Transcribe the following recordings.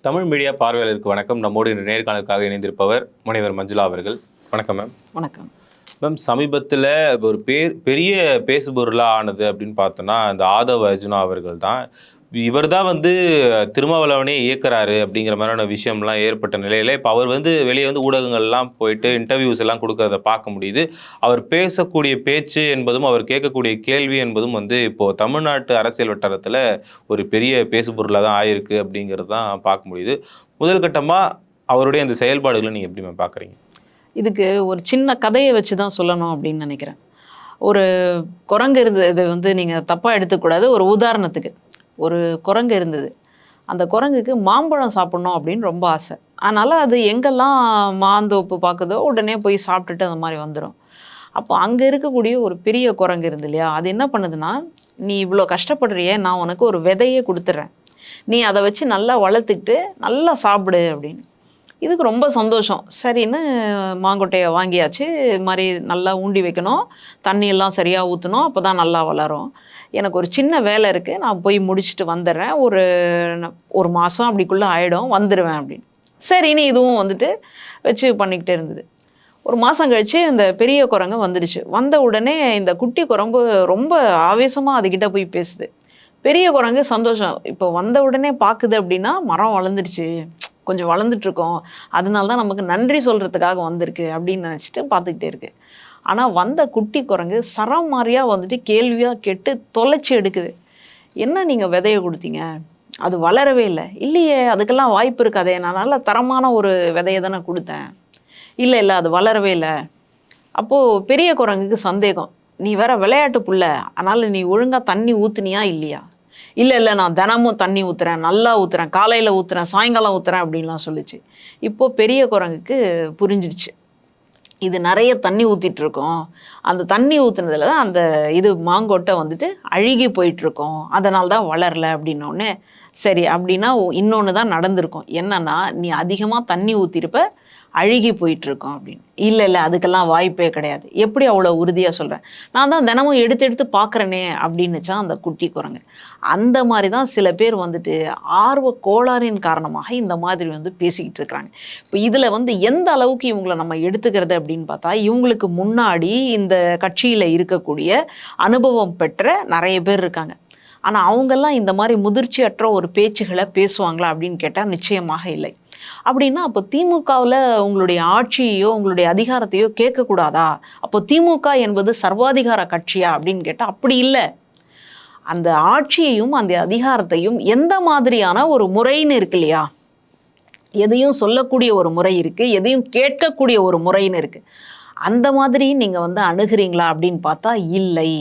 Tamil media பார்வையாளருக்கு வணக்கம். நம்மோடு இன்று நேர்காணலுக்காக இணைந்திருப்பவர் முனைவர் மஞ்சுளா அவர்கள். வணக்கம் மேம். வணக்கம் மேம், சமீபத்தில் ஒரு பெரிய பேசுபொருளாக ஆனது அப்படின்னு பார்த்தோன்னா இந்த ஆதவ் அர்ஜுனா அவர்கள் தான். இவர் தான் திருமாவளவனே இயக்குறாரு அப்படிங்கிற மாதிரியான விஷயம்லாம் ஏற்பட்ட நிலையில் இப்போ அவர் வெளியே ஊடகங்கள்லாம் போயிட்டு இன்டர்வியூஸ் எல்லாம் கொடுக்கறத பார்க்க முடியுது. அவர் பேசக்கூடிய பேச்சு என்பதும் அவர் கேட்கக்கூடிய கேள்வி என்பதும் இப்போது தமிழ்நாட்டு அரசியல் வட்டாரத்தில் ஒரு பெரிய பேசுபொருளாக தான் ஆயிருக்கு அப்படிங்கிறது தான் பார்க்க முடியுது. முதல் கட்டமாக அவருடைய அந்த செயல்பாடுகளை நீங்கள் எப்படி மேம் பார்க்குறீங்க? இதுக்கு ஒரு சின்ன கதையை வச்சு தான் சொல்லணும் அப்படின்னு நினைக்கிறேன். ஒரு குரங்கு இருந்தது. இது நீங்கள் தப்பாக எடுத்துக்கூடாது. ஒரு உதாரணத்துக்கு ஒரு குரங்கு இருந்தது. அந்த குரங்குக்கு மாம்பழம் சாப்பிட்ணும் அப்படின்னு ரொம்ப ஆசை. அதனால் அது எங்கெல்லாம் மாந்தோப்பு பார்க்குதோ உடனே போய் சாப்பிட்டுட்டு அந்த மாதிரி வந்துடும். அப்போ அங்கே இருக்கக்கூடிய ஒரு பெரிய குரங்கு இருந்து இல்லையா, அது என்ன பண்ணுதுன்னா, நீ இவ்வளோ கஷ்டப்படுறியே, நான் உனக்கு ஒரு விதையே கொடுத்துட்றேன், நீ அதை வச்சு நல்லா வளர்த்துக்கிட்டு நல்லா சாப்பிடு அப்படின்னு. இதுக்கு ரொம்ப சந்தோஷம். சரின்னு மாங்கொட்டையை வாங்கியாச்சு. இது மாதிரி நல்லா ஊண்டி வைக்கணும், தண்ணியெல்லாம் சரியாக ஊற்றணும், அப்போ தான் நல்லா வளரும். எனக்கு ஒரு சின்ன வேலை இருக்குது, நான் போய் முடிச்சுட்டு வந்துடுறேன், ஒரு மாதம் அப்படிக்குள்ளே ஆகிடும், வந்துடுவேன் அப்படின்னு. சரின்னு இதுவும் வச்சு பண்ணிக்கிட்டே இருந்தது. ஒரு மாதம் கழித்து இந்த பெரிய குரங்கு வந்துடுச்சு. வந்த உடனே இந்த குட்டி குரங்கு ரொம்ப ஆவேசமாக அதுக்கிட்ட போய் பேசுது. பெரிய குரங்கு சந்தோஷம். இப்போ வந்த உடனே பார்க்குது அப்படின்னா மரம் வளர்ந்துடுச்சு, கொஞ்சம் வளர்ந்துட்டுருக்கோம், அதனால தான் நமக்கு நன்றி சொல்கிறதுக்காக வந்திருக்கு அப்படின்னு நினச்சிட்டு பார்த்துக்கிட்டே இருக்கு. ஆனால் வந்த குட்டி குரங்கு சரம் மாதிரியாக கேள்வியாக கேட்டு தொலைச்சி எடுக்குது. என்ன நீங்கள் விதையை கொடுத்தீங்க, அது வளரவே இல்லை. இல்லையே, அதுக்கெல்லாம் வாய்ப்பு இருக்காதே, நான் நல்ல தரமான ஒரு விதையை தானே கொடுத்தேன். இல்லை அது வளரவே இல்லை. அப்போது பெரிய குரங்குக்கு சந்தேகம், நீ வேற விளையாட்டு புள்ள, அதனால் நீ ஒழுங்காக தண்ணி ஊற்றுனியா இல்லையா? இல்லை நான் தினமும் தண்ணி ஊற்றுறேன், நல்லா ஊற்றுறேன், காலையில் ஊற்றுறேன், சாயங்காலம் ஊற்றுறேன் அப்படின்லாம் சொல்லிச்சு. இப்போது பெரிய குரங்குக்கு புரிஞ்சிடுச்சு, இது நிறைய தண்ணி ஊற்றிட்டுருக்கோம், அந்த தண்ணி ஊற்றுனதில் தான் அந்த மாங்கொட்டை அழுகி போயிட்டுருக்கோம், அதனால தான் வளரலை அப்படின்னோடனே, சரி அப்படின்னா இன்னொன்று தான் நடந்திருக்கும். என்னன்னா, நீ அதிகமாக தண்ணி ஊற்றிருப்ப, அழுகி போயிட்டுருக்கோம் அப்படின்னு. இல்லை அதுக்கெல்லாம் வாய்ப்பே கிடையாது. எப்படி அவ்வளோ உறுதியாக சொல்கிறேன், நான் தான் தினமும் எடுத்து பார்க்குறேனே அப்படின்னுச்சான் அந்த குட்டி குரங்கு. அந்த மாதிரி தான் சில பேர் ஆர்வ கோளாறின் காரணமாக இந்த மாதிரி பேசிக்கிட்டு இருக்கிறாங்க. இப்போ இதில் எந்த அளவுக்கு இவங்களை நம்ம எடுத்துக்கிறது அப்படின்னு பார்த்தா, இவங்களுக்கு முன்னாடி இந்த கட்சியில் இருக்கக்கூடிய அனுபவம் பெற்ற நிறைய பேர் இருக்காங்க. ஆனால் அவங்கெல்லாம் இந்த மாதிரி முதிர்ச்சியற்ற ஒரு பேச்சுகளை பேசுவாங்களா அப்படின்னு கேட்டால் நிச்சயமாக இல்லை. அப்படின்னா அப்போ திமுகவில் உங்களுடைய ஆட்சியையோ உங்களுடைய அதிகாரத்தையோ கேட்கக்கூடாதா? அப்போ திமுக என்பது சர்வாதிகார கட்சியா அப்படின்னு கேட்டால் அப்படி இல்லை. அந்த ஆட்சியையும் அந்த அதிகாரத்தையும் எந்த மாதிரியான ஒரு முறைன்னு இருக்கு இல்லையா, எதையும் சொல்லக்கூடிய ஒரு முறை இருக்குது, எதையும் கேட்கக்கூடிய ஒரு முறைன்னு இருக்குது. அந்த மாதிரி நீங்கள் அணுகிறீங்களா அப்படின்னு பார்த்தா இல்லை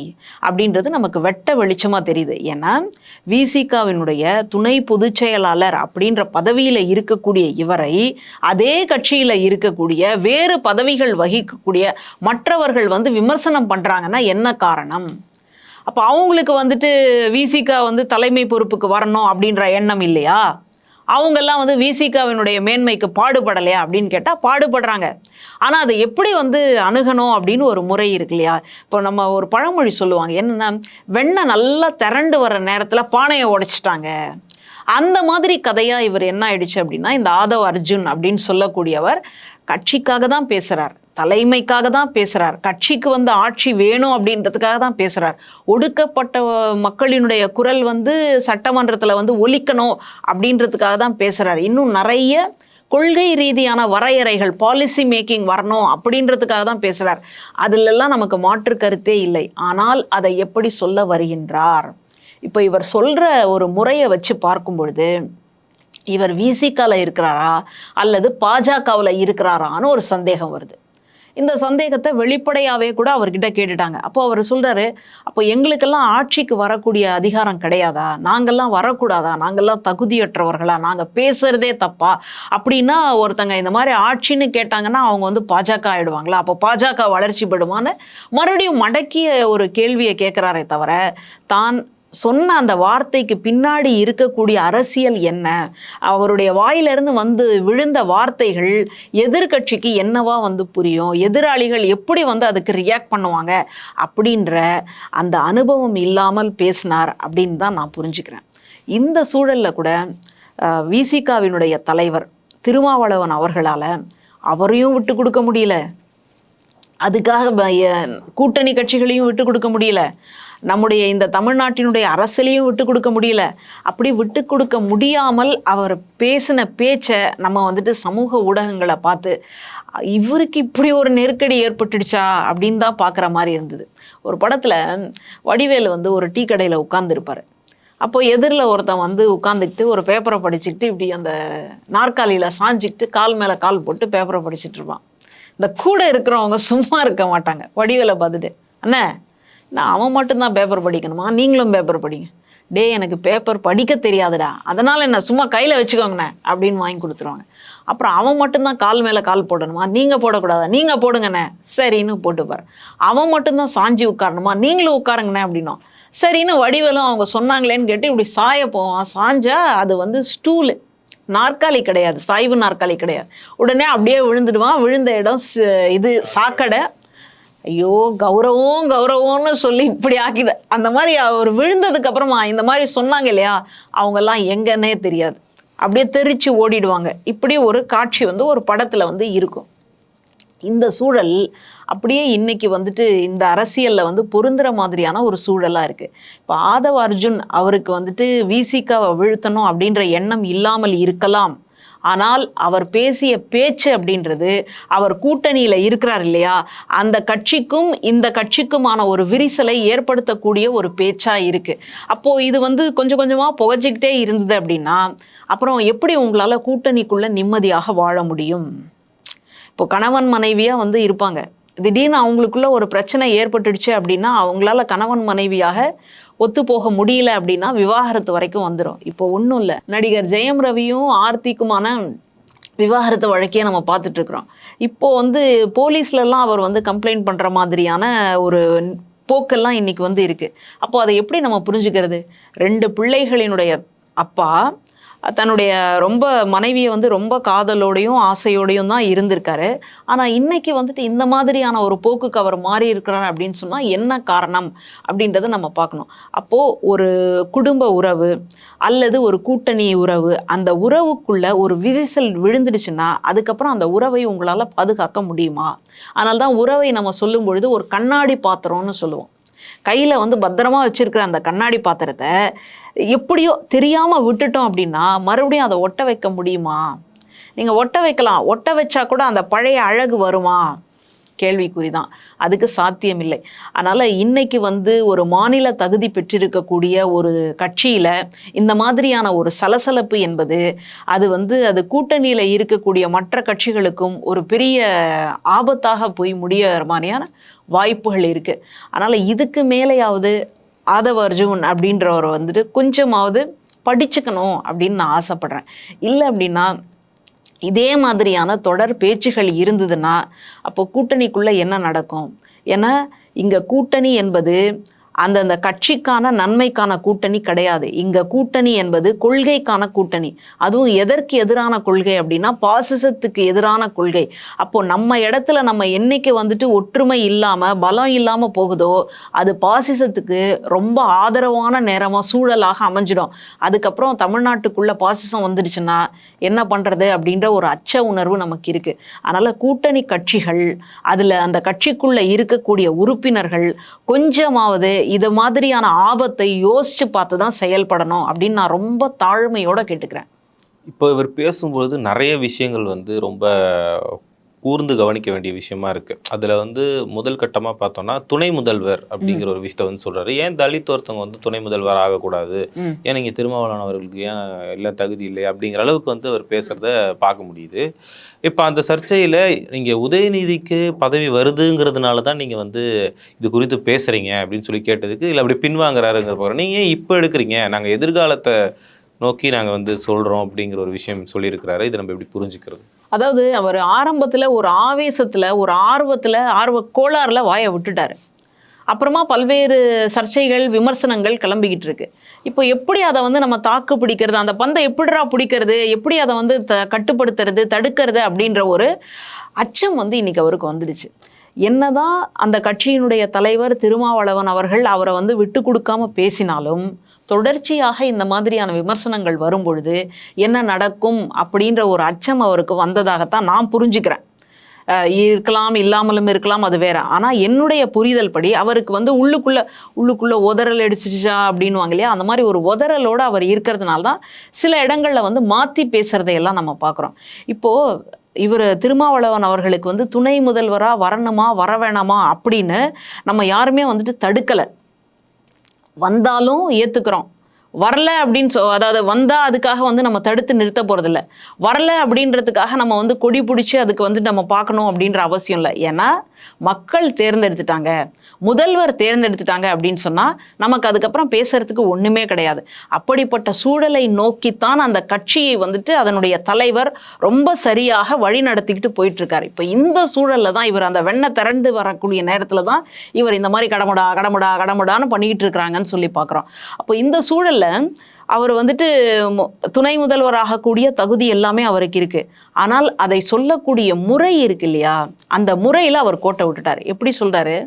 அப்படின்றது நமக்கு வெட்ட வெளிச்சமாக தெரியுது. ஏன்னா விசிகாவினுடைய துணை பொதுச் செயலாளர் அப்படின்ற பதவியில் இருக்கக்கூடிய இவரை அதே கட்சியில் இருக்கக்கூடிய வேறு பதவிகள் வகிக்கக்கூடிய மற்றவர்கள் விமர்சனம் பண்ணுறாங்கன்னா என்ன காரணம்? அப்போ அவங்களுக்கு விசிகா தலைமை பொறுப்புக்கு வரணும் அப்படின்ற எண்ணம் இல்லையா? அவங்கெல்லாம் விசிகாவினுடைய மேன்மைக்கு பாடுபடலையா அப்படின்னு கேட்டால் பாடுபடுறாங்க. ஆனால் அதை எப்படி அணுகணும் அப்படின்னு ஒரு முறை இருக்கு இல்லையா? இப்போ நம்ம ஒரு பழமொழி சொல்லுவாங்க, என்னென்னா, வெண்ணெய் நல்லா திரண்டு வர நேரத்தில் பானையை உடைச்சிட்டாங்க. அந்த மாதிரி கதையாக இவர் என்ன ஆயிடுச்சு அப்படின்னா, இந்த ஆதவ் அர்ஜுன் அப்படின்னு சொல்லக்கூடியவர் கட்சிக்காக தான் பேசுகிறார், தலைமைக்காக தான் பேசுகிறார், கட்சிக்கு ஆட்சி வேணும் அப்படின்றதுக்காக தான் பேசுகிறார். ஒடுக்கப்பட்ட மக்களினுடைய குரல் சட்டமன்றத்தில் ஒலிக்கணும் அப்படின்றதுக்காக தான் பேசுகிறார். இன்னும் நிறைய கொள்கை ரீதியான வரையறைகள், பாலிசி மேக்கிங் வரணும் அப்படின்றதுக்காக தான் பேசுகிறார். அதிலெல்லாம் நமக்கு மாற்று கருத்தே இல்லை. ஆனால் அதை எப்படி சொல்ல வருகின்றார்? இப்போ இவர் சொல்கிற ஒரு முறையை வச்சு பார்க்கும் பொழுது, இவர் விசிகாவில் இருக்கிறாரா அல்லது பாஜகவில் இருக்கிறாரான்னு ஒரு சந்தேகம் வருது. இந்த சந்தேகத்தை வெளிப்படையாகவே கூட அவர்கிட்ட கேட்டுட்டாங்க. அப்போ அவர் சொல்கிறாரு, அப்போ எங்களுக்கெல்லாம் ஆட்சிக்கு வரக்கூடிய அதிகாரம் கிடையாதா? நாங்கள்லாம் வரக்கூடாதா? நாங்கள்லாம் தகுதியற்றவர்களா? நாங்கள் பேசுகிறதே தப்பா? அப்படின்னா ஒருத்தங்க இந்த மாதிரி ஆட்சின்னு கேட்டாங்கன்னா அவங்க பாஜக ஆகிடுவாங்களா? அப்போ பாஜக வளர்ச்சி பெறுமான்னு மறுபடியும் மடக்கிய ஒரு கேள்வியை கேட்குறாரே தவிர, தான் சொன்ன அந்த வார்த்தைக்கு பின்னாடி இருக்கக்கூடிய அரசியல் என்ன, அவருடைய வாயிலிருந்து விழுந்த வார்த்தைகள் எதிர்கட்சிக்கு என்னவா புரியும், எதிராளிகள் எப்படி அதுக்கு ரியாக்ட் பண்ணுவாங்க அப்படின்ற அந்த அனுபவம் இல்லாமல் பேசினார் அப்படின்னு தான் நான் புரிஞ்சுக்கிறேன். இந்த சூழலில் கூட விசிகாவினுடைய தலைவர் திருமாவளவன் அவர்களால் அவரையும் விட்டு கொடுக்க முடியல, அதுக்காக கூட்டணி கட்சிகளையும் விட்டு கொடுக்க முடியல, நம்முடைய இந்த தமிழ்நாட்டினுடைய அரசியலையும் விட்டு கொடுக்க முடியல. அப்படி விட்டு கொடுக்க முடியாமல் அவர் பேசின பேச்சை நம்ம வந்துட்டு சமூக ஊடகங்களை பார்த்து இவருக்கு இப்படி ஒரு நெருக்கடி ஏற்பட்டுடுச்சா அப்படின்னு தான் பார்க்குற மாதிரி இருந்தது. ஒரு படத்தில் வடிவேலு வந்து ஒரு டீ கடையில் உட்கார்ந்துருப்பார். அப்போது எதிரில் ஒருத்தன் வந்து உட்காந்துக்கிட்டு ஒரு பேப்பரை படிச்சுக்கிட்டு இப்படி அந்த நாற்காலியில் சாஞ்சிக்கிட்டு கால் மேலே கால் போட்டு பேப்பரை படிச்சுட்டு இருப்பான். இந்த கூட இருக்கிறவங்க சும்மா இருக்க மாட்டாங்க. வடிவேலை பார்த்துட்டு, அண்ணே நான் அவன் மட்டும்தான் பேப்பர் படிக்கணுமா, நீங்களும் பேப்பர் படிங்க. டே எனக்கு பேப்பர் படிக்க தெரியாதுடா, அதனால் என்ன சும்மா கையில் வச்சுக்கோங்கண்ணே அப்படின்னு வாங்கி கொடுத்துருவாங்க. அப்புறம் அவன் மட்டும்தான் கால் மேலே கால் போடணுமா, நீங்கள் போடக்கூடாதா, நீங்கள் போடுங்கண்ணே, சரின்னு போட்டுப்பார். அவன் மட்டும்தான் சாஞ்சி உட்காரணுமா, நீங்களும் உட்காருங்கண்ணே அப்படின்னும். சரின்னு வடிவேலும் அவங்க சொன்னாங்களேன்னு கேட்டு இப்படி சாய போவான். சாஞ்சா அது வந்து ஸ்டூலு, நாற்காலி கிடையாது, சாய்வு நாற்காலி கிடையாது. உடனே அப்படியே விழுந்துடுவான். விழுந்த இடம் இது சாக்கடை. ஐயோ கௌரவம் கௌரவம்னு சொல்லி இப்படி ஆக்கிட. அந்த மாதிரி அவர் விழுந்ததுக்கு அப்புறமா இந்த மாதிரி சொன்னாங்க இல்லையா, அவங்கெல்லாம் எங்கன்னே தெரியாது, அப்படியே தெரிச்சு ஓடிடுவாங்க. இப்படி ஒரு காட்சி வந்து ஒரு படத்தில் வந்து இருக்கும். இந்த சூழல் அப்படியே இன்னைக்கு வந்துட்டு இந்த அரசியலில் வந்து பொருந்துற மாதிரியான ஒரு சூழலாக இருக்குது. இப்போ ஆதவ அர்ஜுன் அவருக்கு வந்துட்டு விசிகாவை வீழ்த்தணும் அப்படின்ற எண்ணம் இல்லாமல் இருக்கலாம். ஆனால் அவர் பேசிய பேச்சு அப்படின்றது அவர் கூட்டணியில் இருக்கிறார் இல்லையா, அந்த கட்சிக்கும் இந்த கட்சிக்குமான ஒரு விரிசலை ஏற்படுத்தக்கூடிய ஒரு பேச்சாக இருக்குது. அப்போது இது வந்து கொஞ்சம் கொஞ்சமாக புகஞ்சிக்கிட்டே இருந்தது அப்படின்னா அப்புறம் எப்படி உங்களால் கூட்டணிக்குள்ளே நிம்மதியாக வாழ முடியும்? இப்போ கணவன் மனைவியாக வந்து இருப்பாங்க, திடீர்னு அவங்களுக்குள்ள ஒரு பிரச்சனை ஏற்பட்டுடுச்சு அப்படின்னா அவங்களால கணவன் மனைவியாக ஒத்து போக முடியல அப்படின்னா விவாகரத்து வரைக்கும் வந்துடும். இப்போ ஒன்றும் இல்லை, நடிகர் ஜெயம் ரவியும் ஆர்த்திக்குமான விவாகரத்து வழக்கையே நம்ம பார்த்துட்டு இருக்கிறோம். இப்போ வந்து போலீஸ்லலாம் அவர் வந்து கம்ப்ளைண்ட் பண்ணுற மாதிரியான ஒரு போக்கெல்லாம் இன்னைக்கு வந்து இருக்குது. அப்போ அதை எப்படி நம்ம புரிஞ்சுக்கிறது? 2 பிள்ளைகளினுடைய அப்பா தன்னுடைய ரொம்ப மனைவியை வந்து ரொம்ப காதலோடையும் ஆசையோடையும் தான் இருந்திருக்காரு. ஆனால் இன்னைக்கு வந்துட்டு இந்த மாதிரியான ஒரு போக்குக்கு அவர் மாறி இருக்கிறார் அப்படின்னு சொன்னால் என்ன காரணம் அப்படின்றத நம்ம பார்க்கணும். அப்போது ஒரு குடும்ப உறவு அல்லது ஒரு கூட்டணி உறவு, அந்த உறவுக்குள்ள ஒரு விரிசல் விழுந்துடுச்சுன்னா அதுக்கப்புறம் அந்த உறவை உங்களால் பாதுகாக்க முடியுமா? அதனால தான் உறவை நம்ம சொல்லும் பொழுது ஒரு கண்ணாடி பாத்திரம்னு சொல்லுவோம். கையில் வந்து பத்திரமா வச்சிருக்கிற அந்த கண்ணாடி பாத்திரத்தை எப்படியோ தெரியாமல் விட்டுட்டோம் அப்படின்னா மறுபடியும் அதை ஒட்ட வைக்க முடியுமா? நீங்கள் ஒட்ட வைக்கலாம், ஒட்ட வச்சா கூட அந்த பழைய அழகு வருமா? கேள்விக்குறி தான், அதுக்கு சாத்தியமில்லை. அதனால் இன்னைக்கு வந்து ஒரு மாநில தகுதி பெற்றிருக்கக்கூடிய ஒரு கட்சியில் இந்த மாதிரியான ஒரு சலசலப்பு என்பது அது கூட்டணியில் இருக்கக்கூடிய மற்ற கட்சிகளுக்கும் ஒரு பெரிய ஆபத்தாக போய் முடிய மாதிரியான வாய்ப்புகள் இருக்குது. அதனால் இதுக்கு மேலேயாவது ஆதவ அர்ஜுன் அப்படின்றவரை வந்துட்டு கொஞ்சமாவது படிச்சுக்கணும் அப்படின்னு நான் ஆசைப்பட்றேன். இல்லை அப்படின்னா இதே மாதிரியான தொடர் பேச்சுகள் இருந்ததுன்னா அப்போ கூட்டணிக்குள்ளே என்ன நடக்கும்? ஏன்னா இங்கே கூட்டணி என்பது அந்தந்த கட்சிக்கான நன்மைக்கான கூட்டணி கிடையாது. இங்கே கூட்டணி என்பது கொள்கைக்கான கூட்டணி. அதுவும் எதற்கு எதிரான கொள்கை அப்படின்னா பாசிசத்துக்கு எதிரான கொள்கை. அப்போது நம்ம இடத்துல நம்ம என்னைக்கு வந்துட்டு ஒற்றுமை இல்லாமல் பலம் இல்லாமல் போகுதோ அது பாசிசத்துக்கு ரொம்ப ஆதரவான நேரமாக சூழலாக அமைஞ்சிடும். அதுக்கப்புறம் தமிழ்நாட்டுக்குள்ளே பாசிசம் வந்துடுச்சுன்னா என்ன பண்ணுறது அப்படின்ற ஒரு அச்ச உணர்வு நமக்கு இருக்குது. அதனால் கூட்டணி கட்சிகள் அதில் அந்த கட்சிக்குள்ளே இருக்கக்கூடிய உறுப்பினர்கள் கொஞ்சமாவது இது மாதிரியான ஆபத்தை யோசிச்சு பார்த்து தான் செயல்படணும் அப்படின்னு நான் ரொம்ப தாழ்மையோட கேட்டுக்கிறேன். இப்போ இவர் பேசும்பொழுது நிறைய விஷயங்கள் வந்து ரொம்ப கூர்ந்து கவனிக்க வேண்டிய விஷயமா இருக்கு. அதில் வந்து முதல் கட்டமாக பார்த்தோம்னா துணை முதல்வர் அப்படிங்கிற ஒரு விஷயத்தை வந்து சொல்றாரு. ஏன் தலித் ஒருத்தவங்க வந்து துணை முதல்வர் ஆகக்கூடாது, ஏன் நீங்கள் திருமாவளவன் அவர்களுக்கு ஏன் எல்லாம் தகுதி இல்லை அப்படிங்கிற அளவுக்கு வந்து அவர் பேசுறத பார்க்க முடியுது. இப்போ அந்த சர்ச்சையில் நீங்கள் உதயநிதிக்கு பதவி வருதுங்கிறதுனால தான் நீங்கள் வந்து இது குறித்து பேசுகிறீங்க அப்படின்னு சொல்லி கேட்டதுக்கு இல்லை அப்படி பின்வாங்குறாருங்கிற போகிற நீங்கள் இப்போ எடுக்கிறீங்க, நாங்கள் எதிர்காலத்தை நோக்கி நாங்கள் வந்து சொல்கிறோம் அப்படிங்கிற ஒரு விஷயம் சொல்லியிருக்கிறாரு. இதை நம்ம எப்படி புரிஞ்சுக்கிறது? அதாவது அவர் ஆரம்பத்தில் ஒரு ஆவேசத்தில் ஒரு ஆர்வ கோளாறில் வாயை விட்டுட்டார். அப்புறமா பல்வேறு சர்ச்சைகள் விமர்சனங்கள் கிளம்பிக்கிட்டு இருக்கு. இப்போ எப்படி அதை வந்து நம்ம தாக்கு பிடிக்கிறது, அந்த பந்தை எப்படிடா பிடிக்கிறது, எப்படி அதை வந்து கட்டுப்படுத்துறது தடுக்கிறது அப்படின்ற ஒரு அச்சம் வந்து இன்னைக்கு அவருக்கு வந்துடுச்சு. என்னதான் அந்த கட்சியினுடைய தலைவர் திருமாவளவன் அவர்கள் அவரை வந்து விட்டு கொடுக்காம பேசினாலும் தொடர்ச்சியாக இந்த மாதிரியான விமர்சனங்கள் வரும் பொழுது என்ன நடக்கும் அப்படின்ற ஒரு அச்சம் அவருக்கு வந்ததாகத்தான் நான் புரிஞ்சுக்கிறேன். இருக்கலாம், இல்லாமலும் இருக்கலாம், அது வேற. ஆனால் என்னுடைய புரிதல் படி அவருக்கு வந்து உள்ளுக்குள்ள உதறல் அடிச்சிடுச்சா அப்படின்வாங்க இல்லையா, அந்த மாதிரி ஒரு உதறலோட அவர் இருக்கிறதுனால தான் சில இடங்களில் வந்து மாற்றி பேசுறதையெல்லாம் நம்ம பார்க்குறோம். இப்போது இவர் திருமாவளவன் அவர்களுக்கு வந்து துணை முதல்வராக வரணுமா வர வேணாமா அப்படின்னு நம்ம யாருமே வந்துட்டு தடுக்கலை. வந்தாலும் ஏற்றுக்கிறோம், வரல அப்படின்னு அதாவது வந்தால் அதுக்காக வந்து நம்ம தடுத்து நிறுத்த போகிறதில்ல. வரல அப்படின்றதுக்காக நம்ம வந்து கொடி பிடிச்சி அதுக்கு வந்து நம்ம பார்க்கணும் அப்படின்ற அவசியம் இல்லை. ஏன்னா மக்கள் தேர்ந்தெடுத்துட்டாங்க, முதல்வர் தேர்ந்தெடுத்துட்டாங்க அப்படின்னு சொன்னால் நமக்கு அதுக்கப்புறம் பேசுறதுக்கு ஒன்றுமே கிடையாது. அப்படிப்பட்ட சூழலை நோக்கித்தான் அந்த கட்சியை வந்துட்டு அதனுடைய தலைவர் ரொம்ப சரியாக வழி நடத்திக்கிட்டு போயிட்டுருக்காரு. இப்போ இந்த சூழலில் தான் இவர் அந்த வெண்ணெய் திரண்டு வரக்கூடிய நேரத்தில் தான் இவர் இந்த மாதிரி கடமுடான்னு பண்ணிக்கிட்டு இருக்கிறாங்கன்னு சொல்லி பார்க்குறோம். அப்போ இந்த சூழலில் அவர் வந்துட்டு துணை முதல்வராகக்கூடிய தகுதி எல்லாமே அவருக்கு இருக்குது. ஆனால் அதை சொல்லக்கூடிய முறை இருக்கு இல்லையா, அந்த முறையில் அவர் கோட்டை விட்டுட்டார். எப்படி சொல்கிறாரு,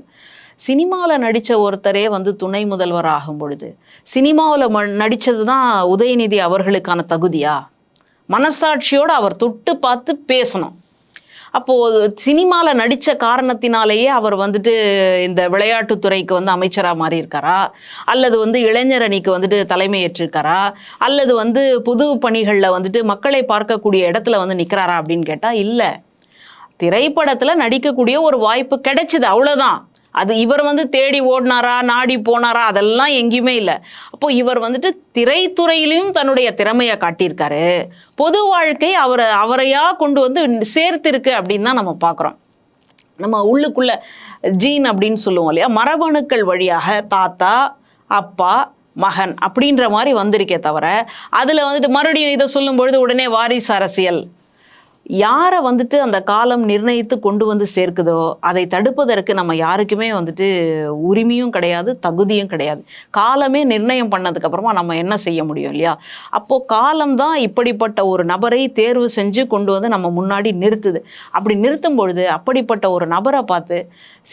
சினிமாவில் நடித்த ஒருத்தரே வந்து துணை முதல்வர் ஆகும் பொழுது சினிமாவில் நடித்தது தான் உதயநிதி அவர்களுக்கான தகுதியா? மனசாட்சியோடு அவர் தொட்டு பார்த்து பேசணும். அப்போது சினிமாவில் நடித்த காரணத்தினாலேயே அவர் வந்துட்டு இந்த விளையாட்டுத்துறைக்கு வந்து அமைச்சராக மாறி இருக்காரா, அல்லது வந்து இளைஞர் அணிக்கு வந்துட்டு தலைமை ஏற்றிருக்காரா, அல்லது வந்து பொது பணிகளில் வந்துட்டு மக்களை பார்க்கக்கூடிய இடத்துல வந்து நிற்கிறாரா அப்படின்னு கேட்டால் இல்லை. திரைப்படத்தில் நடிக்கக்கூடிய ஒரு வாய்ப்பு கிடைச்சிது, அவ்வளோதான். அது இவர் வந்து தேடி ஓடினாரா, நாடி போனாரா, அதெல்லாம் எங்கேயுமே இல்லை. அப்போ இவர் வந்துட்டு திரைத்துறையிலையும் தன்னுடைய திறமையை காட்டியிருக்காரு. பொது வாழ்க்கை அவரையா கொண்டு வந்து சேர்த்திருக்கு அப்படின்னு தான் நம்ம பார்க்குறோம். நம்ம உள்ளுக்குள்ள ஜீன் அப்படின்னு சொல்லுவோம் இல்லையா, மரபணுக்கள் வழியாக தாத்தா, அப்பா, மகன் அப்படின்ற மாதிரி வந்திருக்கே தவிர அதில் வந்துட்டு மறுபடியும் இதை சொல்லும் பொழுது உடனே வாரிசு அரசியல் யாரை வந்துட்டு அந்த காலம் நிர்ணயித்து கொண்டு வந்து சேர்க்குதோ அதை தடுப்பதற்கு நம்ம யாருக்குமே வந்துட்டு உரிமையும் கிடையாது, தகுதியும் கிடையாது. காலமே நிர்ணயம் பண்ணதுக்கப்புறமா நம்ம என்ன செய்ய முடியும் இல்லையா? அப்போது காலம்தான் இப்படிப்பட்ட ஒரு நபரை தேர்வு செஞ்சு கொண்டு வந்து நம்ம முன்னாடி நிறுத்துது. அப்படி நிறுத்தும் பொழுது அப்படிப்பட்ட ஒரு நபரை பார்த்து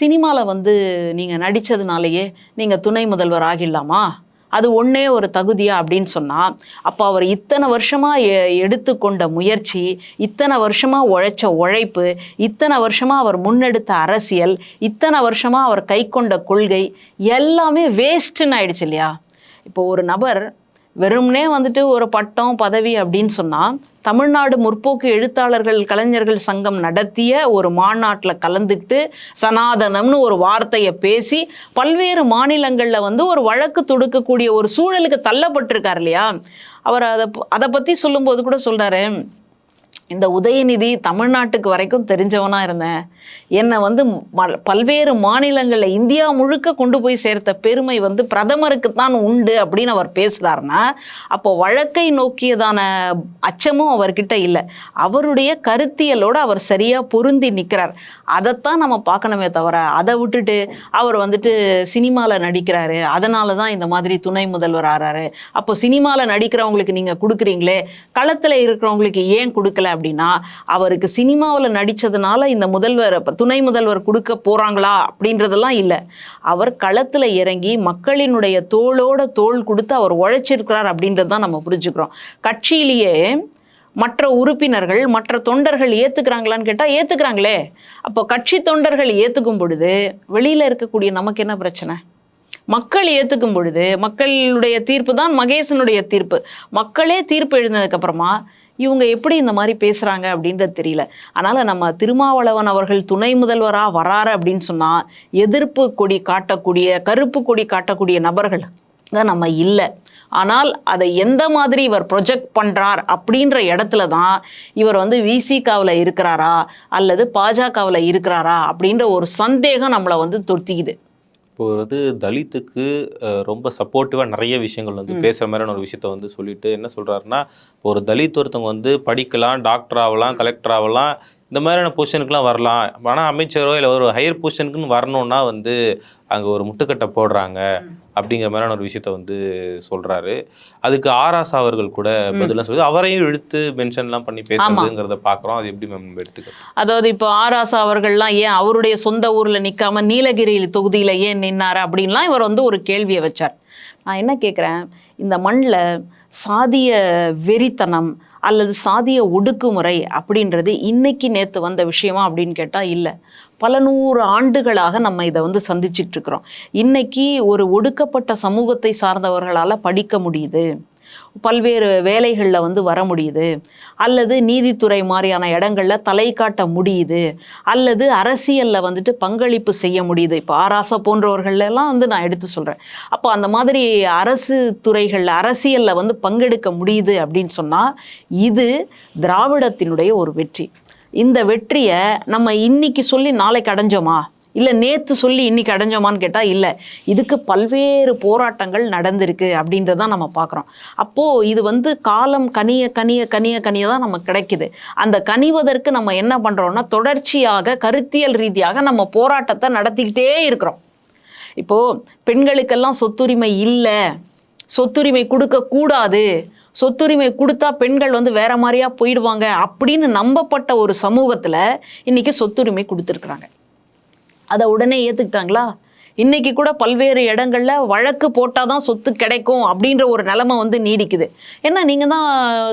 சினிமாவில் வந்து நீங்கள் நடித்ததுனாலேயே நீங்கள் துணை முதல்வர் ஆகிடலாமா, அது ஒன்றே ஒரு தகுதியா அப்படின்னு சொன்னால், அப்போ அவர் இத்தனை வருஷமாக எடுத்துக்கொண்ட முயற்சி, இத்தனை வருஷமாக உழைச்ச உழைப்பு, இத்தனை வருஷமாக அவர் முன்னெடுத்த அரசியல், இத்தனை வருஷமாக அவர் கை கொண்ட கொள்கை எல்லாமே வேஸ்ட்டுன்னு ஆயிடுச்சு இல்லையா? இப்போ ஒரு நபர் வெறும்னே வந்துட்டு ஒரு பட்டம் பதவி அப்படின்னு சொன்னால், தமிழ்நாடு முற்போக்கு எழுத்தாளர்கள் கலைஞர்கள் சங்கம் நடத்திய ஒரு மாநாட்டில் கலந்துக்கிட்டு சனாதனம்னு ஒரு வார்த்தையை பேசி பல்வேறு மாநிலங்களில் வந்து ஒரு வழக்கு தொடுக்கக்கூடிய ஒரு சூழலுக்கு தள்ளப்பட்டிருக்கார் இல்லையா? அவர் அதை பற்றி சொல்லும்போது கூட சொல்கிறாரு, இந்த உதயநிதி தமிழ்நாட்டுக்கு வரைக்கும் தெரிஞ்சவனாக இருந்தேன், என்னை வந்து பல்வேறு மாநிலங்களில் இந்தியா முழுக்க கொண்டு போய் சேர்த்த பெருமை வந்து பிரதமருக்கு தான் உண்டு அப்படின்னு அவர் பேசுகிறாருன்னா, அப்போ வழக்கை நோக்கியதான அச்சமும் அவர்கிட்ட இல்லை. அவருடைய கருத்தியலோடு அவர் சரியாக பொருந்தி நிற்கிறார். அதைத்தான் நம்ம பார்க்கணுமே தவிர அதை விட்டுட்டு அவர் வந்துட்டு சினிமாவில் நடிக்கிறாரு, அதனால தான் இந்த மாதிரி துணை முதல்வர் ஆகிறாரு, அப்போ சினிமாவில் நடிக்கிறவங்களுக்கு நீங்கள் கொடுக்குறீங்களே, களத்தில் இருக்கிறவங்களுக்கு ஏன் கொடுக்கல அப்படின்னா, அவருக்கு சினிமாவில் நடித்ததுனால இந்த துணை முதல்வர் கொடுக்க போகிறாங்களா அப்படின்றதெல்லாம் இல்லை. அவர் களத்தில் இறங்கி மக்களினுடைய தோளோட தோள் கொடுத்து அவர் உழைச்சிருக்கிறார் அப்படின்றது தான் நம்ம புரிஞ்சுக்கிறோம். கட்சியிலேயே மற்ற உறுப்பினர்கள் மற்ற தொண்டர்கள் ஏற்றுக்கிறாங்களான்னு கேட்டால் ஏற்றுக்கிறாங்களே. அப்போ கட்சி தொண்டர்கள் ஏற்றுக்கும் பொழுது வெளியில் இருக்கக்கூடிய நமக்கு என்ன பிரச்சனை? மக்கள் ஏற்றுக்கும் பொழுது மக்களுடைய தீர்ப்பு தான் மகேசனுடைய தீர்ப்பு. மக்களே தீர்ப்பு எழுந்ததுக்கப்புறமா இவங்க எப்படி இந்த மாதிரி பேசுகிறாங்க அப்படின்றது தெரியல. அதனால் நம்ம திருமாவளவன் அவர்கள் துணை முதல்வராக வராரு அப்படின்னு சொன்னால் எதிர்ப்பு கொடி காட்டக்கூடிய, கருப்பு கொடி காட்டக்கூடிய நபர்கள் தான் நம்ம இல்லை. ஆனால் அதை எந்த மாதிரி இவர் ப்ரொஜெக்ட் பண்ணுறார் அப்படின்ற இடத்துல தான் இவர் வந்து விசிகாவில் இருக்கிறாரா அல்லது பாஜகவில் இருக்கிறாரா அப்படின்ற ஒரு சந்தேகம் நம்மளை வந்து தொத்திக்குது. இப்போ வந்து தலித்துக்கு ரொம்ப சப்போர்ட்டிவாக நிறைய விஷயங்கள் வந்து பேசுகிற மாதிரியான ஒரு விஷயத்த வந்து சொல்லிட்டு என்ன சொல்கிறாருன்னா, இப்போ ஒரு தலித் ஒருத்தவங்க வந்து படிக்கலாம், டாக்டர் ஆகலாம், கலெக்டர் ஆகலாம், இந்த மாதிரியான பொசிஷனுக்குலாம் வரலாம். ஆனால் அமைச்சரோ இல்லை ஒரு ஹையர் பொசிஷனுக்குன்னு வரணும்னா வந்து அங்கே ஒரு முட்டுக்கட்டை போடுறாங்க அப்படிங்கிற மாதிரியான ஒரு விஷயத்த வந்து சொல்கிறாரு. அதுக்கு ஆராசா அவர்கள் கூட பதிலாக சொல்லி அவரையும் இழுத்து மென்ஷன்லாம் பண்ணி பேசுறதுங்கிறத பார்க்குறோம். அது எப்படி மேம் எடுத்துக்கிறோம்? அதாவது இப்போ ஆராசா அவர்கள்லாம் ஏன் அவருடைய சொந்த ஊரில் நிற்காம நீலகிரி தொகுதியில் ஏன் நின்னாரு அப்படின்லாம் இவர் வந்து ஒரு கேள்வியை வச்சார். நான் என்ன கேட்குறேன், இந்த மண்ணில் சாதிய வெறித்தனம் அல்லது சாதிய ஒடுக்குமுறை அப்படின்றது இன்னைக்கு நேற்று வந்த விஷயமா அப்படின்னு கேட்டால் இல்லை. பல 100 ஆண்டுகளாக நம்ம இதை வந்து சந்திச்சுட்டு இருக்கிறோம். இன்னைக்கு ஒரு ஒடுக்கப்பட்ட சமூகத்தை சார்ந்தவர்களால் படிக்க முடியுது, பல்வேறு வேலைகளில் வந்து வர முடியுது, அல்லது நீதித்துறை மாதிரியான இடங்களில் தலை காட்ட முடியுது, அல்லது அரசியலில் வந்துட்டு பங்களிப்பு செய்ய முடியுது. இப்போ ஆராசா போன்றவர்களெல்லாம் வந்து நான் எடுத்து சொல்கிறேன். அப்போ அந்த மாதிரி அரசு துறைகளில் அரசியலில் வந்து பங்கெடுக்க முடியுது அப்படின்னு சொன்னால் இது திராவிடத்தினுடைய ஒரு வெற்றி. இந்த வெற்றியை நம்ம இன்னைக்கு சொல்லி நாளைக்கு அடைஞ்சோமா, இல்லை நேற்று சொல்லி இன்னைக்கு அடைஞ்சோமான்னு கேட்டால் இல்லை. இதுக்கு பல்வேறு போராட்டங்கள் நடந்திருக்கு அப்படின்றதான் நம்ம பார்க்குறோம். அப்போது இது வந்து காலம் கனிய கனிய கனிய கனிய தான் நமக்கு கிடைக்குது. அந்த கனிவதற்கு நம்ம என்ன பண்ணுறோம்னா தொடர்ச்சியாக கருத்தியல் ரீதியாக நம்ம போராட்டத்தை நடத்திக்கிட்டே இருக்கிறோம். இப்போது பெண்களுக்கெல்லாம் சொத்துரிமை இல்லை, சொத்துரிமை கொடுக்கக்கூடாது, சொத்துரிமை கொடுத்தா பெண்கள் வந்து வேற மாதிரியா போயிடுவாங்க அப்படின்னு நம்பப்பட்ட ஒரு சமூகத்தில் இன்றைக்கி சொத்துரிமை கொடுத்துருக்குறாங்க. அதை உடனே ஏற்றுக்கிட்டாங்களா? இன்றைக்கி கூட பல்வேறு இடங்களில் வழக்கு போட்டால் தான் சொத்து கிடைக்கும் அப்படின்ற ஒரு நிலைமை வந்து நீடிக்குது. ஏன்னா நீங்கள் தான்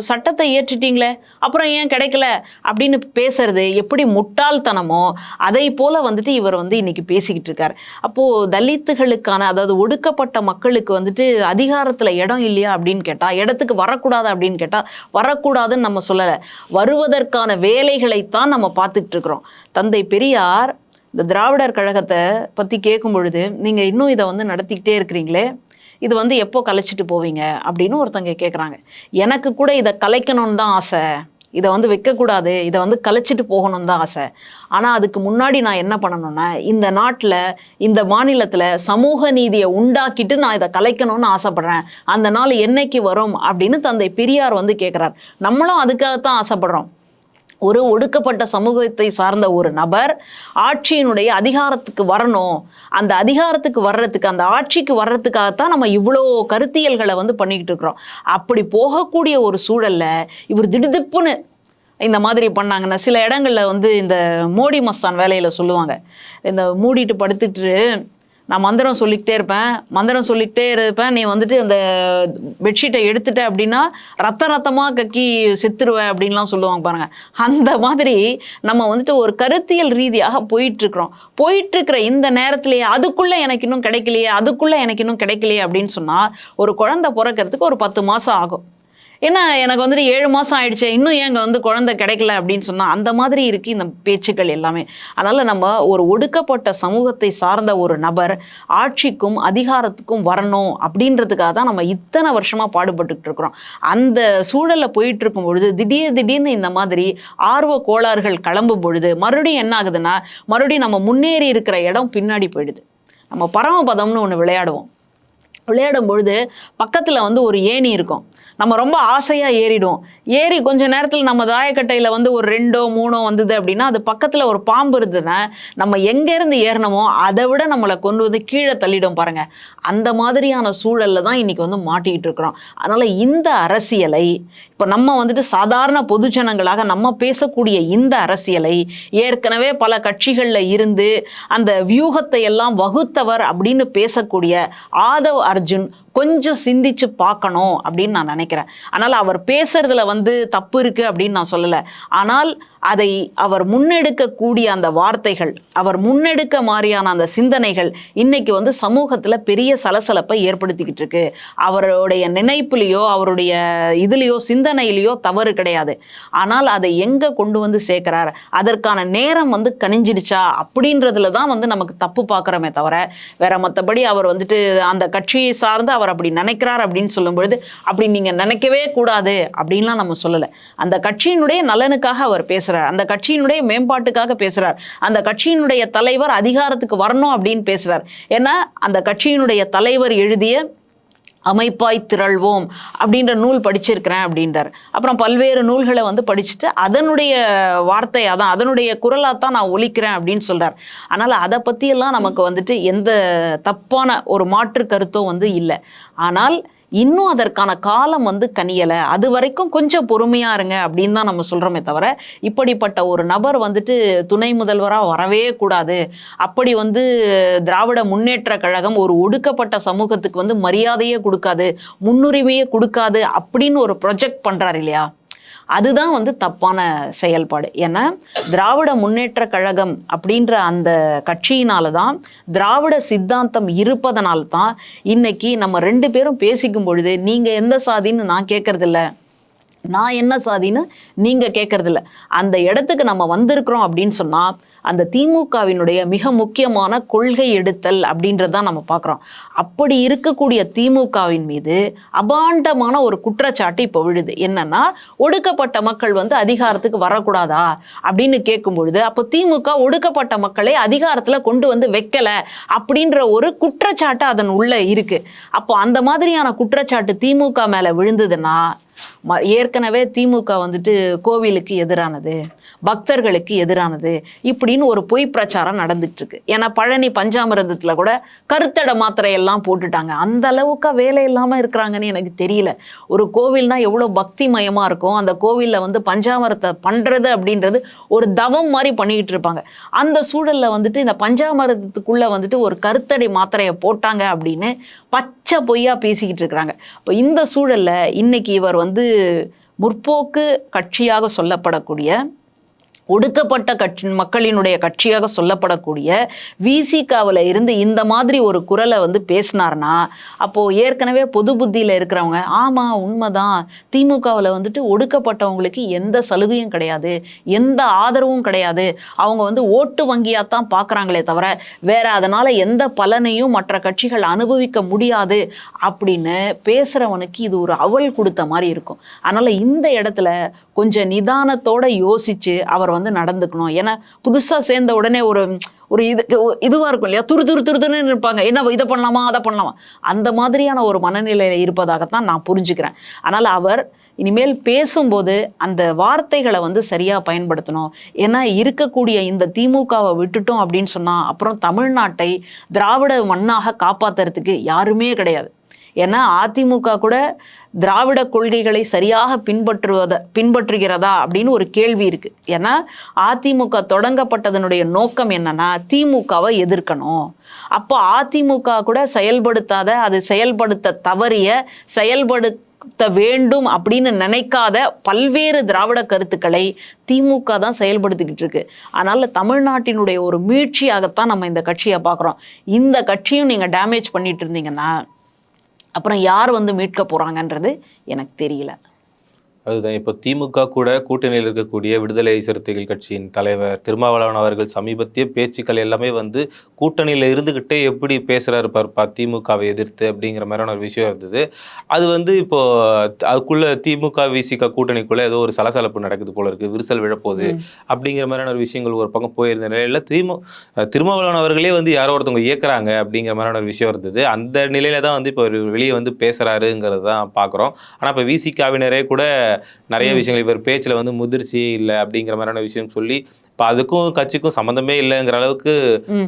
சட்டத்தை ஏற்றிட்டீங்களே, அப்புறம் ஏன் கிடைக்கல அப்படின்னு பேசுறது எப்படி முட்டாள்தனமோ அதை போல் வந்துட்டு இவர் வந்து இன்றைக்கி பேசிக்கிட்டு இருக்கார். அப்போது தலித்துகளுக்கான, அதாவது ஒடுக்கப்பட்ட மக்களுக்கு வந்துட்டு அதிகாரத்தில் இடம் இல்லையா அப்படின்னு கேட்டால், இடத்துக்கு வரக்கூடாது அப்படின்னு கேட்டால் வரக்கூடாதுன்னு நம்ம சொல்லலை, வருவதற்கான வேலைகளைத்தான் நம்ம பார்த்துக்கிட்டு இருக்கிறோம். தந்தை பெரியார் இந்த திராவிடர் கழகத்தை பற்றி கேட்கும் பொழுது, நீங்கள் இன்னும் இதை வந்து நடத்திக்கிட்டே இருக்கிறீங்களே, இது வந்து எப்போ கலைச்சிட்டு போவீங்க அப்படின்னு ஒருத்தங்க கேட்குறாங்க. எனக்கு கூட இதை கலைக்கணும்னு தான் ஆசை, இதை வந்து வைக்கக்கூடாது, இதை வந்து கலைச்சிட்டு போகணும்னு தான் ஆசை. ஆனால் அதுக்கு முன்னாடி நான் என்ன பண்ணணும்னா, இந்த நாட்டில் இந்த மாநிலத்தில் சமூக நீதியை உண்டாக்கிட்டு நான் இதை கலைக்கணும்னு ஆசைப்பட்றேன். அந்த நாள் என்னைக்கு வரும் அப்படின்னு தந்தை பெரியார் வந்து கேட்குறார். நம்மளும் அதுக்காகத்தான் ஆசைப்படுறோம். ஒரு ஒடுக்கப்பட்ட சமூகத்தை சார்ந்த ஒரு நபர் ஆட்சியினுடைய அதிகாரத்துக்கு வரணும், அந்த அதிகாரத்துக்கு வர்றதுக்கு, அந்த ஆட்சிக்கு வர்றதுக்காகத்தான் நம்ம இவ்வளோ கருத்தியல்களை வந்து பண்ணிக்கிட்டு இருக்கிறோம். அப்படி போகக்கூடிய ஒரு சூழல்ல இவர் திடுதிப்புன்னு இந்த மாதிரி பண்ணாங்கன்னா, சில இடங்களில் வந்து இந்த மோடி மஸ்தான் வேலையில் சொல்லுவாங்க, இந்த மூடிட்டு படுத்துட்டு நான் மந்திரம் சொல்லிக்கிட்டே இருப்பேன், நீ வந்துட்டு அந்த பெட்ஷீட்டை எடுத்துட்ட அப்படின்னா ரத்தமாக கக்கி செத்துருவ அப்படின்லாம் சொல்லுவாங்க பாருங்க. அந்த மாதிரி நம்ம வந்துட்டு ஒரு கருத்தியல் ரீதியாக போயிட்டுருக்கிற இந்த நேரத்திலேயே அதுக்குள்ளே எனக்கு இன்னும் கிடைக்கலையே அப்படின்னு சொன்னால் ஒரு குழந்தை பிறக்கிறதுக்கு ஒரு 10 மாதம் ஆகும். ஏன்னா எனக்கு வந்துட்டு 7 மாதம் ஆயிடுச்சு, இன்னும் ஏங்க வந்து குழந்தை கிடைக்கல அப்படின்னு சொன்னால் அந்த மாதிரி இருக்குது இந்த பேச்சுக்கள் எல்லாமே. அதனால் நம்ம ஒரு ஒடுக்கப்பட்ட சமூகத்தை சார்ந்த ஒரு நபர் ஆட்சிக்கும் அதிகாரத்துக்கும் வரணும் அப்படின்றதுக்காக தான் நம்ம இத்தனை வருஷமாக பாடுபட்டுக்கிட்டு இருக்கிறோம். அந்த சூழலில் போயிட்டு இருக்கும் பொழுது திடீர்னு இந்த மாதிரி ஆர்வ கோளாறுகள் கிளம்பும் பொழுது மறுபடியும் என்ன ஆகுதுன்னா, மறுபடியும் நம்ம முன்னேறி இருக்கிற இடம் பின்னாடி போயிடுது. நம்ம பரமபதம்னு ஒன்று விளையாடும் பொழுது பக்கத்தில் வந்து ஒரு ஏணி இருக்கும், நம்ம ரொம்ப ஆசையாக ஏறி கொஞ்ச நேரத்தில் நம்ம தாயக்கட்டையில் வந்து ஒரு 2ஓ 3ஓ வந்தது அப்படின்னா, அது பக்கத்தில் ஒரு பாம்பு இருந்ததுன்னா நம்ம எங்கேருந்து ஏறினமோ அதை விட நம்மளை கொண்டு வந்து கீழே தள்ளிடும் பாருங்க. அந்த மாதிரியான சூழலில் தான் இன்றைக்கி வந்து மாட்டிக்கிட்டு இருக்கிறோம். அதனால் இந்த அரசியலை இப்போ நம்ம வந்துட்டு சாதாரண பொதுஜனங்களாக நம்ம பேசக்கூடிய இந்த அரசியலை ஏற்கனவே பல கட்சிகளில் இருந்து அந்த வியூகத்தை எல்லாம் வகுத்தவர் அப்படின்னு பேசக்கூடிய ஆதவ் அர்ஜுன் கொஞ்சம் சிந்திச்சு பார்க்கணும் அப்படின்னு நான் நினைக்கிறேன். ஆனால் அவர் பேசுறதுல வந்து தப்பு இருக்கு அப்படின்னு நான் சொல்லலை. ஆனால் அதை அவர் முன்னெடுக்கக்கூடிய அந்த வார்த்தைகள், அவர் முன்னெடுக்க மாதிரியான அந்த சிந்தனைகள் இன்னைக்கு வந்து சமூகத்தில் பெரிய சலசலப்பை ஏற்படுத்திக்கிட்டு இருக்கு. அவருடைய நினைப்புலையோ அவருடைய இதுலேயோ சிந்தனையிலையோ தவறு கிடையாது. ஆனால் அதை எங்கே கொண்டு வந்து சேர்க்கிறார், அதற்கான நேரம் வந்து கனிஞ்சிடுச்சா அப்படின்றதுல தான் வந்து நமக்கு தப்பு பார்க்குறோமே தவிர வேற மற்றபடி அவர் வந்துட்டு அந்த கட்சியை சார்ந்து அவர் அப்படி நினைக்கிறார் அப்படின்னு சொல்லும் பொழுது அப்படி நீங்கள் நினைக்கவே கூடாது அப்படின்லாம் நம்ம சொல்லலை. அந்த கட்சியினுடைய நலனுக்காக அவர் பேசுகிறார், அந்த கட்சியினுடைய மேம்பாட்டுக்காக பேசுகிறார், அந்த கட்சியினுடைய தலைவர் அதிகாரத்துக்கு வரணும் அப்படின்னு பேசுகிறார். ஏன்னா அந்த கட்சியினுடைய தலைவர் எழுதிய அமைப்பாய் திரள்வோம் அப்படின்ற நூல் படிச்சிருக்கிறேன் அப்படின்றார். அப்புறம் பல்வேறு நூல்களை வந்து படிச்சுட்டு அதனுடைய வார்த்தை அதான், அதனுடைய குரலாகத்தான் நான் ஒலிக்கிறேன் அப்படின்னு சொல்கிறார். அதனால் அதை பற்றியெல்லாம் நமக்கு வந்துட்டு எந்த தப்பான ஒரு மாற்று கருத்தும் வந்து இல்லை. ஆனால் இன்னும் அதற்கான காலம் வந்து கனியலை, அது வரைக்கும் கொஞ்சம் பொறுமையாக இருங்க அப்படின்னு தான் நம்ம சொல்கிறோமே தவிர, இப்படிப்பட்ட ஒரு நபர் வந்துட்டு துணை முதல்வராக வரவே கூடாது, அப்படி வந்து திராவிட முன்னேற்ற கழகம் ஒரு ஒடுக்கப்பட்ட சமூகத்துக்கு வந்து மரியாதையே கொடுக்காது, முன்னுரிமையே கொடுக்காது அப்படின்னு ஒரு ப்ரொஜெக்ட் பண்ணுறாரு இல்லையா, அதுதான் வந்து தப்பான செயல்பாடு. ஏன்னா திராவிட முன்னேற்ற கழகம் அப்படின்ற அந்த கட்சியினால தான், திராவிட சித்தாந்தம் இருப்பதனால தான் இன்னைக்கு நம்ம 2 பேரும் பேசிக்கும் பொழுது நீங்கள் எந்த சாதின்னு நான் கேட்கறதில்ல, நான் என்ன சாதின்னு நீங்கள் கேட்கறதில்ல. அந்த இடத்துக்கு நம்ம வந்திருக்கிறோம் அப்படின்னு சொன்னால் அந்த திமுகவினுடைய மிக முக்கியமான கொள்கை எடுத்தல் அப்படின்றதான் நம்ம பார்க்குறோம். அப்படி இருக்கக்கூடிய திமுகவின் மீது அபாண்டமான ஒரு குற்றச்சாட்டு இப்போ விழுது. என்னன்னா, ஒடுக்கப்பட்ட மக்கள் வந்து அதிகாரத்துக்கு வரக்கூடாதா அப்படின்னு கேட்கும் பொழுது, அப்போ திமுக ஒடுக்கப்பட்ட மக்களை அதிகாரத்தில் கொண்டு வந்து வைக்கலை அப்படின்ற ஒரு குற்றச்சாட்டு அதன் உள்ள இருக்கு. அப்போ அந்த மாதிரியான குற்றச்சாட்டு திமுக மேலே விழுந்ததுன்னா, ஏற்கனவே திமுக வந்துட்டு கோவிலுக்கு எதிரானது, பக்தர்களுக்கு எதிரானது இப்படின்னு ஒரு பொய் பிரச்சாரம் நடந்துட்டு இருக்கு. ஏன்னா பழனி பஞ்சாமிரதத்தில் கூட கருத்தடை மாத்திரையெல்லாம் போட்டுட்டாங்க. அந்த அளவுக்கு வேலை இல்லாமல் இருக்கிறாங்கன்னு எனக்கு தெரியல. ஒரு கோவில்னா எவ்வளோ பக்தி மயமாக இருக்கும், அந்த கோவிலில் வந்து பஞ்சாமிரத்தை பண்ணுறது அப்படின்றது ஒரு தவம் மாதிரி பண்ணிக்கிட்டு இருப்பாங்க. அந்த சூழலில் வந்துட்டு இந்த பஞ்சாமிரதத்துக்குள்ளே வந்துட்டு ஒரு கருத்தடை மாத்திரையை போட்டாங்க அப்படின்னு பச்சை பொய்யா பேசிக்கிட்டு இருக்கிறாங்க. இப்போ இந்த சூழலில் இன்னைக்கு இவர் வந்து முற்போக்கு கட்சியாக சொல்லப்படக்கூடிய, ஒடுக்கப்பட்ட மக்களினுடைய கட்சியாக சொல்லப்படக்கூடிய விசிகாவில் இருந்து இந்த மாதிரி ஒரு குரலை வந்து பேசினார்னா, அப்போது ஏற்கனவே பொது புத்தியில் இருக்கிறவங்க ஆமாம் உண்மைதான், திமுகவில் வந்துட்டு ஒடுக்கப்பட்டவங்களுக்கு எந்த சலுகையும் கிடையாது, எந்த ஆதரவும் கிடையாது, அவங்க வந்து ஓட்டு வங்கியாக தான் பார்க்குறாங்களே தவிர வேற அதனால் எந்த பலனையும் மற்ற கட்சிகள் அனுபவிக்க முடியாது அப்படின்னு பேசுகிறவனுக்கு இது ஒரு அவல் கொடுத்த மாதிரி இருக்கும். அதனால் இந்த இடத்துல கொஞ்சம் நிதானத்தோடு யோசித்து அவர் வந்து நடந்துக்கணும். ஏன்னா புதுசாக சேர்ந்த உடனே ஒரு இதுவாக இருக்கும் இல்லையா, துருதுன்னு இருப்பாங்க, என்ன இதை பண்ணலாமா அதை பண்ணலாமா, அந்த மாதிரியான ஒரு மனநிலையில் இருப்பதாகத்தான் நான் புரிஞ்சுக்கிறேன். அதனால் அவர் இனிமேல் பேசும்போது அந்த வார்த்தைகளை வந்து சரியாக பயன்படுத்தணும். ஏன்னா இருக்கக்கூடிய இந்த திமுகவை விட்டுட்டோம் அப்படின்னு சொன்னால் அப்புறம் தமிழ்நாட்டை திராவிட மண்ணாக காப்பாற்றுறதுக்கு யாருமே கிடையாது. ஏன்னா அதிமுக கூட திராவிட கொள்கைகளை சரியாக பின்பற்றுகிறதா அப்படின்னு ஒரு கேள்வி இருக்குது. ஏன்னா அதிமுக தொடங்கப்பட்டதனுடைய நோக்கம் என்னன்னா திமுகவை எதிர்க்கணும். அப்போ அதிமுக கூட செயல்படுத்தாத, அது செயல்படுத்த தவறிய, செயல்படுத்த வேண்டும் அப்படின்னு நினைக்காத பல்வேறு திராவிட கருத்துக்களை திமுக தான் செயல்படுத்திக்கிட்டு இருக்கு. அதனால் தமிழ்நாட்டினுடைய ஒரு மீட்சியாகத்தான் நம்ம இந்த கட்சியை பார்க்குறோம். இந்த கட்சியும் நீங்கள் டேமேஜ் பண்ணிட்டு இருந்தீங்கன்னா அப்புறம் யார் வந்து மீட்க போகிறாங்கன்றது எனக்கு தெரியல. அதுதான் இப்போ திமுக கூட கூட்டணியில் இருக்கக்கூடிய விடுதலை சிறுத்தைகள் கட்சியின் தலைவர் திருமாவளவன் அவர்கள் சமீபத்திய பேச்சுக்கள் எல்லாமே வந்து கூட்டணியில் இருந்துக்கிட்டே எப்படி பேசுகிறாரு பாருப்பா திமுகவை எதிர்த்து அப்படிங்கிற மாதிரியான ஒரு விஷயம் இருந்தது. அது வந்து இப்போ அதுக்குள்ள திமுக விசிக கூட்டணிக்குள்ள ஏதோ ஒரு சலசலப்பு நடக்குது போல இருக்கு, விரிசல் விழப்போகுது அப்படிங்கிற மாதிரியான ஒரு விஷயங்கள் ஒரு பக்கம் போயிருந்த நிலையில் திருமாவளவன் அவர்களே வந்து யாரோ ஒருத்தவங்க இயக்குறாங்க அப்படிங்கிற மாதிரியான ஒரு விஷயம் இருந்தது. அந்த நிலையில தான் வந்து இப்போ வெளியே வந்து பேசுறாருங்கிறது தான் பார்க்குறோம். ஆனால் இப்போ விசிகாவினரே கூட நிறைய விஷயங்கள் இவர் பேச்சில் வந்து முதிர்ச்சி இல்லை அப்படிங்கிற மாதிரியான விஷயம் சொல்லி இப்போ அதுக்கும் கட்சிக்கும் சம்மந்தமே இல்லைங்கிற அளவுக்கு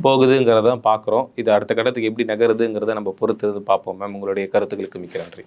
போகுதுங்கிறத பார்க்குறோம். இது அடுத்த கட்டத்துக்கு எப்படி நகருதுங்கிறத நம்ம பொறுத்து பார்ப்போம். மேம், உங்களுடைய கருத்துக்களுக்கு மிக்க நன்றி.